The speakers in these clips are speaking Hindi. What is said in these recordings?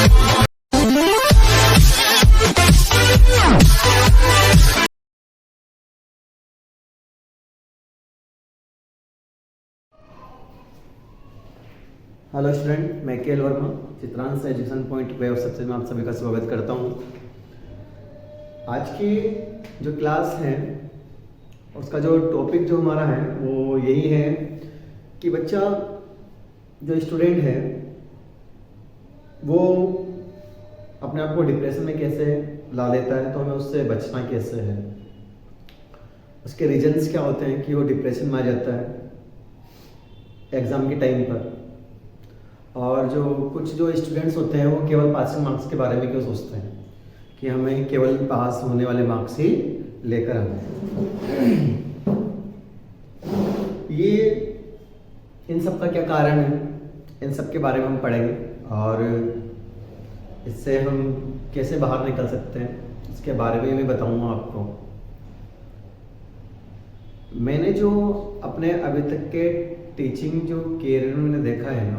हेलो स्टूडेंट, मैं के L Verma Chitransh education point web सबसे मैं आप सभी का स्वागत करता हूं। आज की जो क्लास है उसका जो टॉपिक जो हमारा है वो यही है कि बच्चा जो स्टूडेंट है वो अपने आप को डिप्रेशन में कैसे ला लेता है, तो हमें उससे बचना कैसे है, उसके रीजंस क्या होते हैं कि वो डिप्रेशन में आ जाता है एग्ज़ाम के टाइम पर। और जो कुछ जो स्टूडेंट्स होते हैं वो केवल पासिंग मार्क्स के बारे में क्यों सोचते हैं कि हमें केवल पास होने वाले मार्क्स ही लेकर आए। ये इन सब का क्या कारण है, इन सब के बारे में हम पढ़ेंगे और इससे हम कैसे बाहर निकल सकते हैं इसके बारे में भी बताऊंगा आपको। मैंने जो अपने अभी तक के टीचिंग जो कैरियर में मैंने देखा है ना,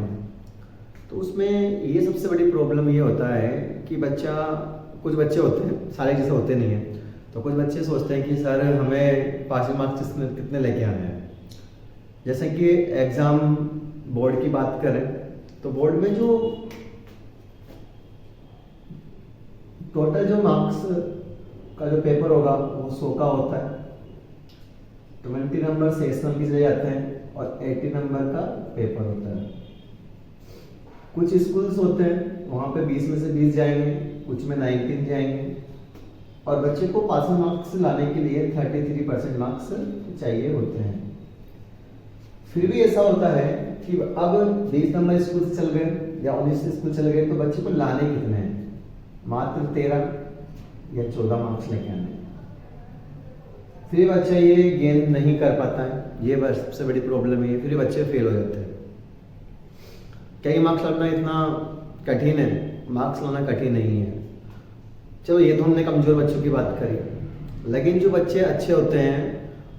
तो उसमें ये सबसे बड़ी प्रॉब्लम ये होता है कि कुछ बच्चे होते हैं, सारे जैसे होते नहीं हैं, तो कुछ बच्चे सोचते हैं कि सर हमें पासिंग मार्क्स कितने लेके आने हैं। जैसे कि एग्ज़ाम बोर्ड की बात करें तो बोर्ड में जो टोटल जो मार्क्स का जो पेपर होगा वो 100 का होता है। 20 नंबर सेशनल के चले जाते हैं और 80 नंबर का पेपर होता है। कुछ स्कूल्स होते हैं वहाँ पे 20 में से 20 जाएंगे, कुछ में 19 जाएंगे और बच्चे को पासिंग मार्क्स लाने के लिए 33% मार्क्स चाहिए होते हैं। फिर भी ऐसा होता है कि अब 20 नंबर स्कूल से चल गए या 19 स्कूल चल गए, तो बच्चे को लाने कितने हैं? मात्र 13 या 14 मार्क्स लेके आने। फिर बच्चा ये गेन नहीं कर पाता है, ये बस सबसे बड़ी प्रॉब्लम है। फिर बच्चे फेल हो जाते हैं। कई मार्क्स लाना इतना कठिन है, मार्क्स लाना कठिन नहीं है। चलो ये तो हमने कमज़ोर बच्चों की बात करी, लेकिन जो बच्चे अच्छे होते हैं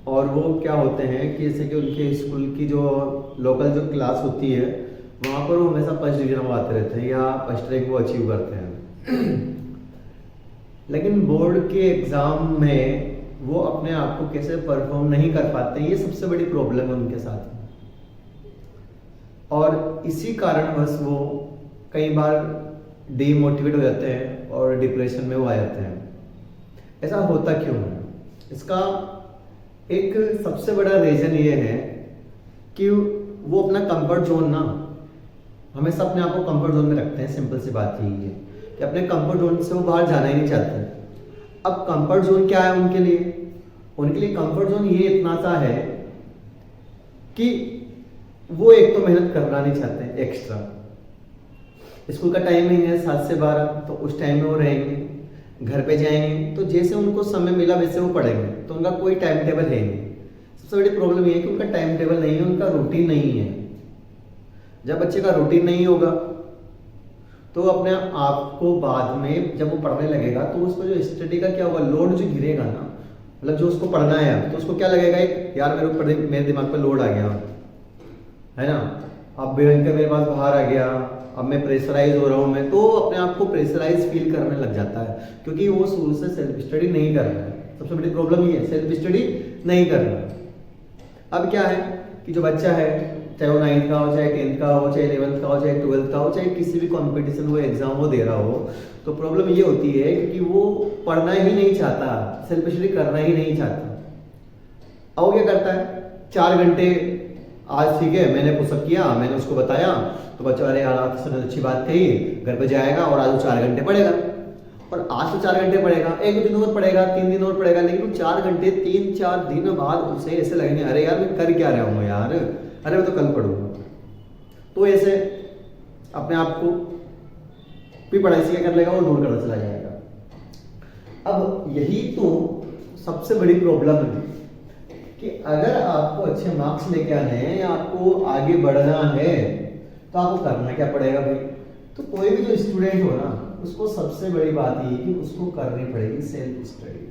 और वो क्या होते हैं कि जैसे कि उनके स्कूल की जो लोकल जो क्लास होती है वहाँ पर वो हमेशा फर्स्ट डिवीजन में आते रहते हैं या फर्स्ट रैंक वो अचीव करते हैं। लेकिन बोर्ड के एग्ज़ाम में वो अपने आप को कैसे परफॉर्म नहीं कर पाते, ये सबसे बड़ी प्रॉब्लम है उनके साथ। और इसी कारणवश वो कई बार डीमोटिवेट हो जाते हैं और डिप्रेशन में वो आ जाते हैं। ऐसा होता क्यों है? इसका एक सबसे बड़ा रीज़न ये है कि वो अपना कंफर्ट जोन ना हमेशा अपने आप को कंफर्ट जोन में रखते हैं। सिंपल सी बात यही है कि अपने कंफर्ट जोन से वो बाहर जाना ही नहीं चाहते। अब कंफर्ट जोन क्या है उनके लिए? उनके लिए कंफर्ट जोन ये इतना सा है कि वो एक तो मेहनत करना नहीं चाहते एक्स्ट्रा। स्कूल का टाइमिंग है 7 से 12, तो उस टाइम में वो रहेंगे, घर पे जाएंगे तो जैसे उनको समय मिला वैसे वो पढ़ेंगे, तो उनका कोई टाइम टेबल है नहीं। सबसे बड़ी प्रॉब्लम ये है कि उनका टाइम टेबल नहीं है, उनका रूटीन नहीं है। जब बच्चे का रूटीन नहीं होगा तो अपने आप को बाद में जब वो पढ़ने लगेगा तो उसको जो स्टडी का क्या होगा, लोड जो गिरेगा ना, मतलब जो उसको पढ़ना है तो उसको क्या लगेगा, एक यार मेरे दिमाग पर लोड आ गया है ना, अब भयंकर मेरे पास बाहर आ गया, अब मैं प्रेशराइज हो रहा हूँ, मैं तो अपने आप को प्रेशराइज फील करने लग जाता है क्योंकि वो शुरू से सेल्फ स्टडी नहीं कर रहा है। सबसे बड़ी प्रॉब्लम ये है, सेल्फ स्टडी नहीं कर रहा है। अब क्या है कि जो बच्चा है, चाहे वो 9th का हो, चाहे 10th का हो, चाहे 11th का हो, चाहे 12th का हो, चाहे किसी भी कॉम्पिटिशन वो एग्जाम वो दे रहा हो, तो प्रॉब्लम ये होती है क्योंकि वो पढ़ना ही नहीं चाहता, सेल्फ स्टडी करना ही नहीं चाहता। अब क्या करता है, 4 घंटे आज ठीक है मैंने पुशअप किया, मैंने उसको बताया, तो बच्चा अरे यार आपने अच्छी बात कही, घर पे जाएगा और आज वो 4 घंटे पढ़ेगा। और आज तो 4 घंटे पढ़ेगा, 1 दिन और पढ़ेगा, 3 दिन और पढ़ेगा, लेकिन वो 4 घंटे 3-4 दिन बाद उसे ऐसे लगेंगे अरे यार मैं कर क्या रहा हूँ यार, अरे मैं तो कल पढ़ूंगा। तो ऐसे अपने आप को भी पढ़ाई से क्या कर लेगा, वो दूर करता चला जाएगा। अब यही तो सबसे बड़ी प्रॉब्लम है कि अगर आपको अच्छे मार्क्स लेके आने हैं या आपको आगे बढ़ना है तो आपको करना क्या पड़ेगा भाई? तो कोई भी जो स्टूडेंट हो ना, उसको सबसे बड़ी बात ये कि उसको करनी पड़ेगी सेल्फ स्टडी।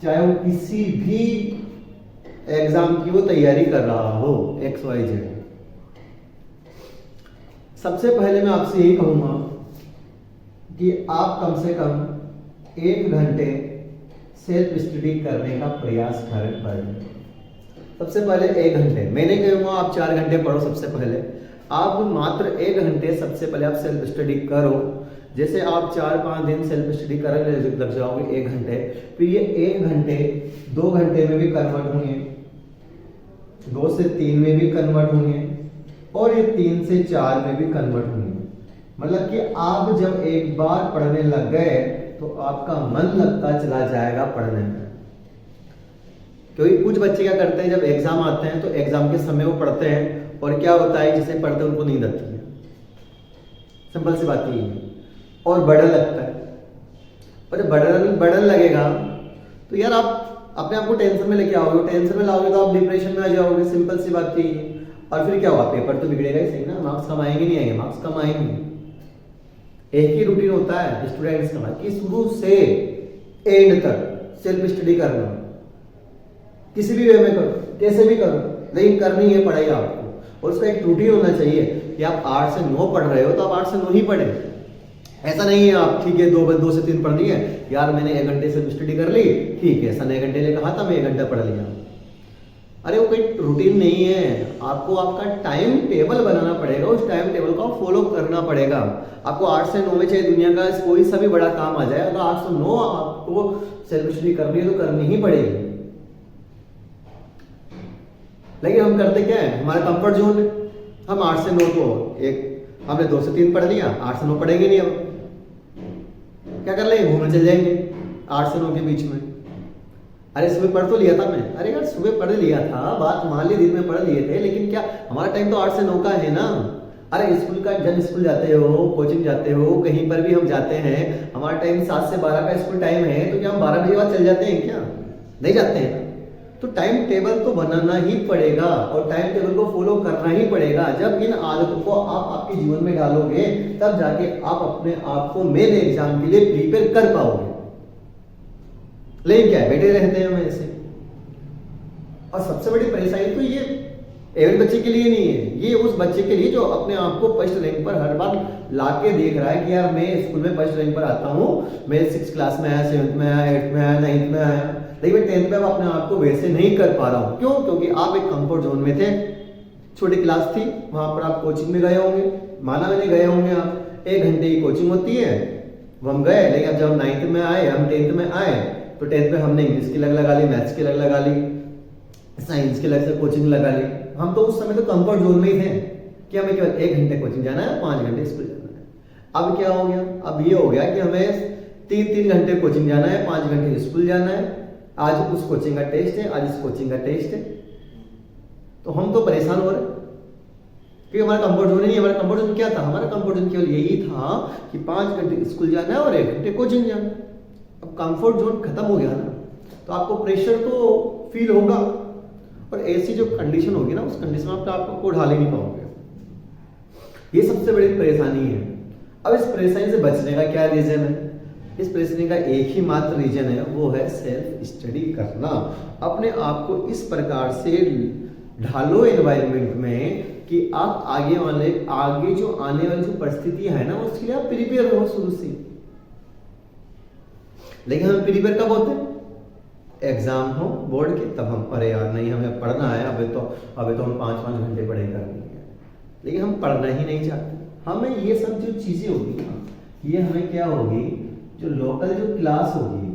चाहे वो किसी भी एग्जाम की वो तैयारी कर रहा हो, XYZ, सबसे पहले मैं आपसे यही कहूंगा कि आप कम से कम 1 घंटे सेल्फ स्टडी करने का प्रयास करें। सबसे पहले 1 घंटे, मैं नहीं कहूँगा आप 4 घंटे पढ़ो। सबसे पहले आप मात्र 1 घंटे सबसे पहले आप सेल्फ स्टडी करो। जैसे आप 4-5 दिन सेल्फ स्टडी करने लग जाओगे 1 घंटे, फिर ये 1 घंटे 2 घंटे में भी कन्वर्ट होंगे, 2 से 3 में भी कन्वर्ट होंगे और ये 3 से 4 में भी कन्वर्ट होंगे। मतलब कि आप जब एक बार पढ़ने लग गए तो आपका मन लगता चला जाएगा पढ़ने में। क्योंकि कुछ बच्चे क्या करते हैं, जब एग्जाम आते हैं तो एग्जाम के समय वो पढ़ते हैं और क्या होता है, जिसे पढ़ते हैं उनको नींद आती है। सिंपल सी बात यही है। और बर्डन लगता है, और बर्डन लगेगा तो यार आप अपने आप को टेंशन में लेके आओगे, टेंशन में लाओगे तो आप डिप्रेशन में आ जाओगे। सिंपल सी बात यही है। और फिर क्या होगा, पेपर तो बिगड़ेगा ही सही ना, मार्क्स कम आएंगे नहीं आएंगे, मार्क्स कम आएंगे। एक ही रूटीन होता है स्टूडेंट्स का कि शुरू से एंड तक सेल्फ स्टडी करना, किसी भी वे में करो, कैसे भी करो, लेकिन करनी है पढ़ाई आपको। और उसका एक रूटीन होना चाहिए कि आप 8 से 9 पढ़ रहे हो तो आप 8 से 9 ही पढ़े। ऐसा नहीं है आप ठीक है 2 से 3 पढ़ ली है, यार मैंने 1 घंटे से स्टडी कर ली, ठीक है सन 1 घंटे ने कहा था मैं 1 घंटा पढ़ लिया। अरे वो कोई रूटीन नहीं है, आपको आपका टाइम टेबल बनाना पड़ेगा, उस टाइम टेबल को फॉलो करना पड़ेगा। आपको 8 से 9 में चाहे दुनिया का कोई सा भी बड़ा काम आ जाए, अगर 8 से 9 आपको सेल्फ स्टडी करनी है तो करनी ही पड़ेगी। लेकिन हम करते क्या है, हमारा कंफर्ट जोन है, हम 8 से 9 को हमने 2 से 3 पढ़ लिया, 8 से 9 पढ़ेंगे नहीं। अब क्या कर लेंगे, घूमने चल जाएंगे 8 से 9 के बीच में। अरे सुबह पढ़ तो लिया था मैं, अरे यार सुबह पढ़ लिया था, बात मान ली दिन में पढ़ लिए थे, लेकिन क्या हमारा टाइम तो 8 से 9 का है ना। अरे स्कूल का, जब स्कूल जाते हो, कोचिंग जाते हो, कहीं पर भी हम जाते हैं, हमारा टाइम 7 से 12 का स्कूल टाइम है, तो क्या हम 12 बजे बाद चल जाते हैं क्या? नहीं जाते हैं। तो टाइम टेबल तो बनाना ही पड़ेगा और टाइम टेबल को फॉलो करना ही पड़ेगा। जब इन आदतों को आप आपके जीवन में डालोगे तब जाके आप अपने आप को मेन एग्जाम के लिए प्रिपेयर कर पाओगे। लेकिन क्या बैठे रहते हैं हम ऐसे। और सबसे बड़ी परेशानी तो ये एवरेज बच्चे के लिए नहीं है, ये उस बच्चे के लिए जो अपने आप को फर्स्ट रैंक पर हर बार लाके देख रहा है कि यार मैं स्कूल में फर्स्ट रैंक पर आता हूँ, मैं 6th क्लास में आया, 7th में आया, 8th में आया, 9th में आया, लेकिन मैं 10th में अपने आप को वैसे नहीं कर पा रहा हूँ। क्यों? क्योंकि आप एक कंफर्ट जोन में थे, छोटी क्लास थी, वहां पर आप कोचिंग में गए होंगे, माना मैंने गए होंगे, आप 1 घंटे की कोचिंग होती है, वो हम गए। लेकिन अब जब 9th में आए, हम 10th में आए, तो 10th में हमने इंग्लिश की लग लगा ली, मैथ्स की लग लगा ली, साइंस की लग से कोचिंग लगा ली। हम तो उस समय तो कंफर्ट जोन में ही थे कि हमें केवल 1 घंटे कोचिंग जाना है, 5 घंटे स्कूल जाना है। अब क्या हो गया, अब ये हो गया कि हमें 3-3 घंटे कोचिंग जाना है, 5 घंटे स्कूल जाना है। आज उस कोचिंग का टेस्ट है, आज इस कोचिंग का टेस्ट है, तो हम तो परेशान हो रहे क्योंकि हमारा कंफर्ट जोन ही नहीं। हमारा कंफर्ट जोन क्या था, हमारा कंफर्ट जोन केवल यही था कि 5 घंटे स्कूल जाना है और 1 घंटे कोचिंग जाना है। अब कंफर्ट जोन खत्म हो गया ना, तो आपको प्रेशर तो फील होगा और ऐसी जो कंडीशन होगी ना, उस कंडीशन में आपको ढाल ही नहीं पाओगे। ये सबसे बड़ी परेशानी है। अब इस परेशानी से बचने का क्या रीजन है? इस परेशानी का एक ही मात्र रीजन है, वो है सेल्फ स्टडी करना। अपने आप को इस प्रकार से ढालो एनवायरनमेंट में कि आप आगे जो आने वाली जो परिस्थिति है ना, उसके लिए आप प्रिपेयर हो शुरू से। लेकिन हम प्रिपेयर कब होते हैं? एग्जाम हो बोर्ड के, तब हम अरे यार नहीं हमें पढ़ना है, अभी तो हम 5-5 घंटे पढ़ाई करनी है। लेकिन हम पढ़ना ही नहीं चाहते। हमें ये सब जो चीजें होगी ना, ये हमें क्या होगी, जो लोकल जो क्लास होगी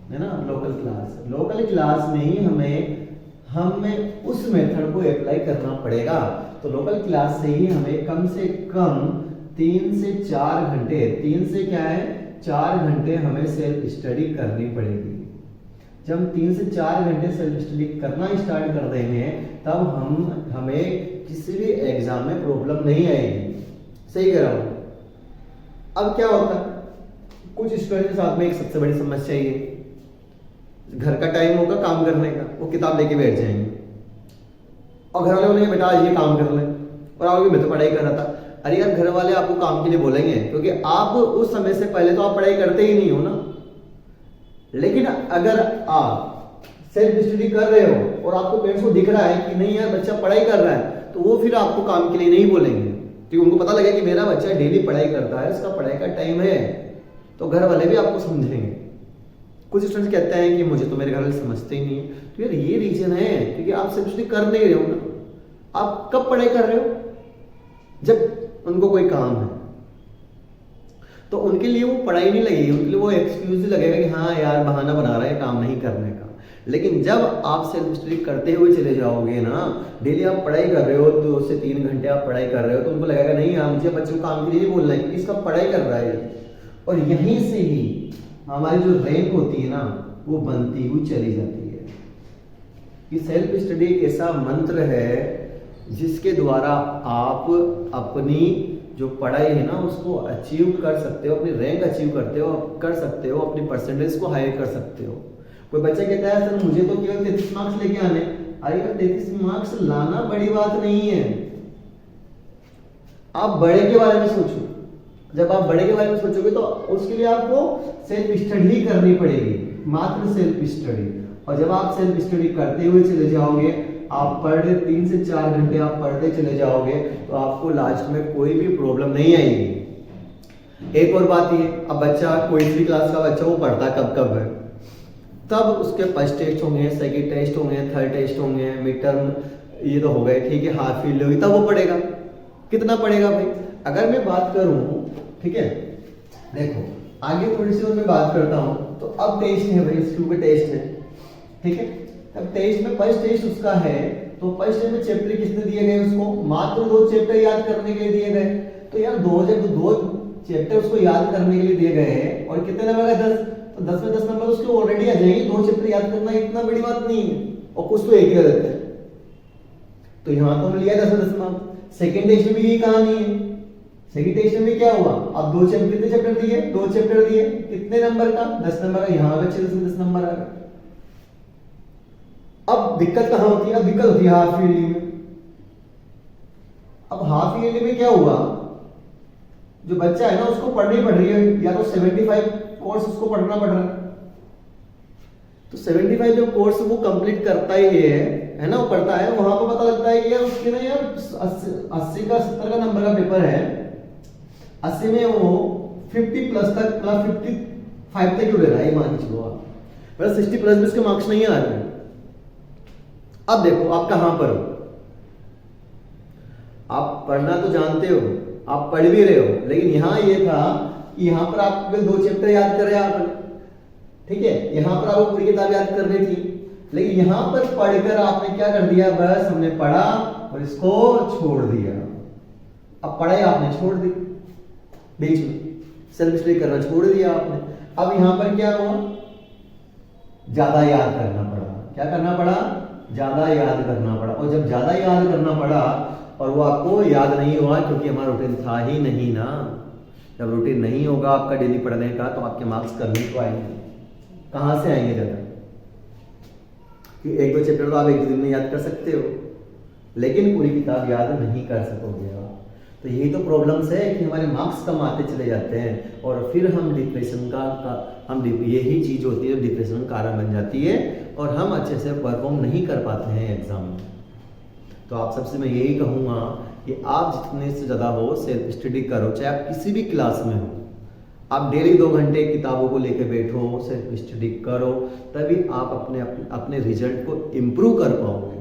है ना, लोकल क्लास में ही हमें उस मेथड को अप्लाई करना पड़ेगा। तो लोकल क्लास से ही हमें कम से कम 3 से 4 घंटे, 3 से क्या है 4 घंटे हमें सेल्फ स्टडी करनी पड़ेगी। जब हम 3 से 4 घंटे सेल्फ स्टडी करना स्टार्ट कर देंगे, तब हमें किसी भी एग्जाम में प्रॉब्लम नहीं आएगी। सही कह रहा हूं। अब क्या होता है, कुछ स्टूडेंट के साथ में एक सबसे बड़ी समस्या ये, घर का टाइम होगा काम करने का, वो किताब लेके बैठ जाएंगे और घर वाले बोलेंगे बेटा आज ये काम कर ले, और आप मैं तो पढ़ाई कर रहा था। अरे यार घर वाले आपको काम के लिए बोलेंगे क्योंकि आप उस समय से पहले तो आप पढ़ाई करते ही नहीं हो ना। लेकिन अगर आप सेल्फ स्टडी कर रहे हो और आपको पेरेंट्स को दिख रहा है कि नहीं यार बच्चा पढ़ाई कर रहा है, तो वो फिर आपको काम के लिए नहीं बोलेंगे। क्योंकि उनको पता लगे कि मेरा बच्चा डेली पढ़ाई करता है, इसका पढ़ाई का टाइम है, तो घर वाले भी आपको समझेंगे। कुछ स्टूडेंट्स कहते हैं कि मुझे तो मेरे घर वाले समझते ही नहीं है, तो यार ये रीजन है क्योंकि आप सेल्फ स्टडी कर नहीं रहे हो ना। आप कब पढ़ाई कर रहे हो? जब उनको कोई काम है, तो उनके लिए वो पढ़ाई नहीं लगेगी, उनके लिए वो एक्सक्यूज ही लगेगा कि हाँ यार बहाना बना रहा है काम नहीं करने का। लेकिन जब आप सेल्फ स्टडी करते हुए चले जाओगे ना, डेली आप पढ़ाई कर रहे हो, 2 से 3 घंटे आप पढ़ाई कर रहे हो, तो उनको लगेगा नहीं यार मुझे बच्चे को काम के लिए बोलना है क्योंकि इसका पढ़ाई कर रहा है। और यहीं से ही हमारी जो रैंक होती है ना वो बनती हुई चली जाती है। कि सेल्फ स्टडी एक ऐसा मंत्र है जिसके द्वारा आप अपनी जो पढ़ाई है ना उसको अचीव कर सकते हो, अपनी रैंक अचीव कर सकते हो, अपनी परसेंटेज को हाई कर सकते हो। कोई बच्चा कहता है सर मुझे तो केवल 33 मार्क्स लेके आने। अरे यार 33 मार्क्स लाना बड़ी बात नहीं है, आप बड़े के बारे में सोचो। जब आप बड़े के बारे में सोचोगे तो उसके लिए आपको सेल्फ स्टडी करनी पड़ेगी, मात्र सेल्फ स्टडी। और जब आप सेल्फ स्टडी करते हुए चले जाओगे, आप पढ़े 3 से 4 घंटे आप पढ़ते चले जाओगे, तो आपको लास्ट में कोई भी प्रॉब्लम नहीं आएगी। एक और बात ये, अब बच्चा कोई भी क्लास का बच्चा वो पढ़ता कब है, तब उसके फर्स्ट टेस्ट होंगे, सेकंड टेस्ट होंगे, थर्ड टेस्ट होंगे, मिड टर्म ये तो हो गए, ठीक है, हाफ फील्ड होगी, तब वो पढ़ेगा। कितना पढ़ेगा भाई? अगर मैं बात करूं, ठीक है, देखो आगे थोड़ी सी और मैं बात करता हूं, तो अब टेस्ट है भाई, स्कूल के टेस्ट है, ठीक है। अब टेस्ट में फर्स्ट टेस्ट उसका है, तो फर्स्ट टेस्ट में चैप्टर कितने दिए गए उसको? मात्र 2 चैप्टर याद करने के लिए दिए गए। तो यार 2 चैप्टर उसको याद करने के लिए दिए गए हैं, और कितने नंबर का? 10। तो 10 में 10 नंबर उसके ऑलरेडी आ जाएंगे। 2 चैप्टर याद करना इतना बड़ी बात नहीं है, और कुछ तो एक ही देते हैं, तो यहाँ तो मिल गया 10 में 10 मार्क्स। सेकेंड टेस्ट में भी यही कहानी है। सेकेंड टेस्ट में क्या हुआ? अब 2 चैप्टर, कितने चैप्टर दिए? 2 चैप्टर दिए, कितने नंबर का? 10 नंबर का। यहाँ बच्चे 10 में 10 नंबर आ गए। अब दिक्कत कहां होती है? अब दिक्कत होती है हाफ ईयरली में। अब हाफ ईयरली में क्या हुआ? जो बच्चा है ना उसको पढ़नी पड़ रही है, या तो 75 कोर्स उसको पढ़ना पड़ रहा है, तो 75 जो कोर्स वो कंप्लीट करता ही है ना, वो पढ़ता है, वहां पर पता लगता है कि यार उसके ना यार 80 का 70 का नंबर का पेपर है, 80 में वो 50 प्लस तक, प्लस 55 तक क्यों ले रहा है, मान के चलो आप, पर 60 प्लस भी उसके मार्क्स नहीं आ रहे हैं। अब देखो आप कहां पर हो? आप पढ़ना तो जानते हो, आप पढ़ भी रहे हो, लेकिन यहां ये था कि यहां पर आप केवल 2 चैप्टर याद कर रहे हैं आपने, ठीक है, यहां पर आपको पूरी किताब याद करनी थी, लेकिन यहां पर पढ़कर आपने क्या कर दिया? बस हमने पढ़ा और इसको छोड़ दिया। अब पढ़ाई आपने छोड़ दी, बीच में सेल्फ स्टडी करना छोड़ दिया आपने। अब यहां पर क्या हुआ? ज्यादा याद करना पड़ा। क्या करना पड़ा? ज्यादा याद करना पड़ा। और जब ज्यादा याद करना पड़ा और वो आपको याद नहीं हुआ क्योंकि हमारा रूटीन था ही नहीं ना। जब रूटीन नहीं होगा आपका डेली पढ़ने का, तो आपके मार्क्स करने को आएंगे, कहां से आएंगे ज्यादा? कि 1-2 चैप्टर तो आप 1 दिन में याद कर सकते हो, लेकिन पूरी किताब याद नहीं कर सकोगे आप। तो यही तो प्रॉब्लम्स है कि हमारे मार्क्स कम आते चले जाते हैं, और फिर हम डिप्रेशन यही चीज होती है, डिप्रेशन का कारण बन जाती है, और हम अच्छे से परफॉर्म नहीं कर पाते हैं एग्जाम में। तो आप सबसे मैं यही कहूँगा कि आप जितने से ज़्यादा हो सेल्फ स्टडी करो, चाहे आप किसी भी क्लास में हो। आप डेली 2 घंटे किताबों को लेकर बैठो, सेल्फ स्टडी करो, तभी आप अपने रिजल्ट को इम्प्रूव कर पाओगे।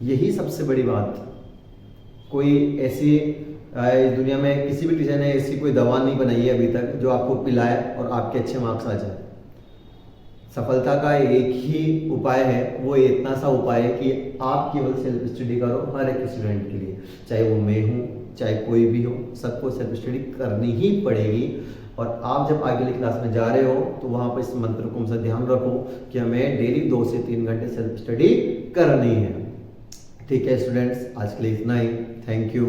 यही सबसे बड़ी बात। कोई ऐसी दुनिया में किसी भी टीचर ने ऐसी कोई दवा नहीं बनाई है अभी तक जो आपको पिलाए और आपके अच्छे मार्क्स आ जाए। सफलता का एक ही उपाय है, वो इतना सा उपाय है कि आप केवल सेल्फ स्टडी करो। हर एक स्टूडेंट के लिए, चाहे वो मैं हूँ, चाहे कोई भी हो, सबको सेल्फ स्टडी करनी ही पड़ेगी। और आप जब आगे वाली क्लास में जा रहे हो तो वहाँ पर इस मंत्र को हमेशा ध्यान रखो कि हमें डेली 2 से 3 घंटे सेल्फ स्टडी करनी है। ठीक है स्टूडेंट्स, आज के लिए इतना ही। Thank you.